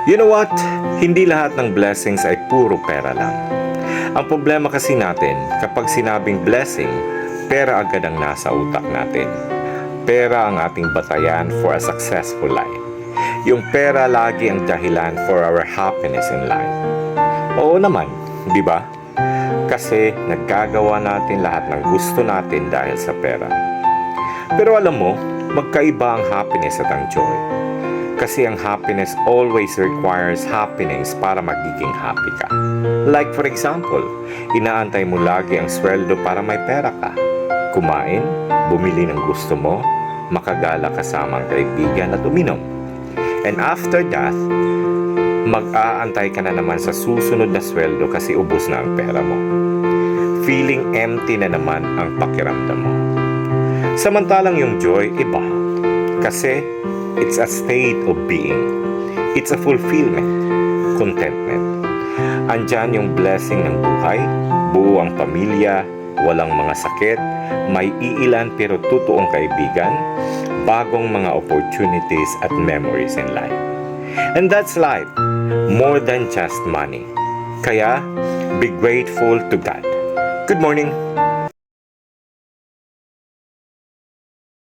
You know what? Hindi lahat ng blessings ay puro pera lang. Ang problema kasi natin, kapag sinabing blessing, pera agad ang nasa utak natin. Pera ang ating batayan for a successful life. Yung pera lagi ang dahilan for our happiness in life. Oo naman, di ba? Kasi nagkagawa natin lahat ng gusto natin dahil sa pera. Pero alam mo, magkaiba ang happiness at ang joy. Kasi ang happiness always requires happiness para magiging happy ka. Like for example, inaantay mo lagi ang sweldo para may pera ka. Kumain, bumili ng gusto mo, makagala kasama ang kaibigan at uminom. And after that, mag-aantay ka na naman sa susunod na sweldo kasi ubos na ang pera mo. Feeling empty na naman ang pakiramdam mo. Samantalang yung joy, iba. Kasi it's a state of being. It's a fulfillment, contentment. Andyan yung blessing ng buhay, buo ang pamilya, walang mga sakit, may iilan pero totoong kaibigan, bagong mga opportunities at memories in life. And that's life, more than just money. Kaya, be grateful to God. Good morning!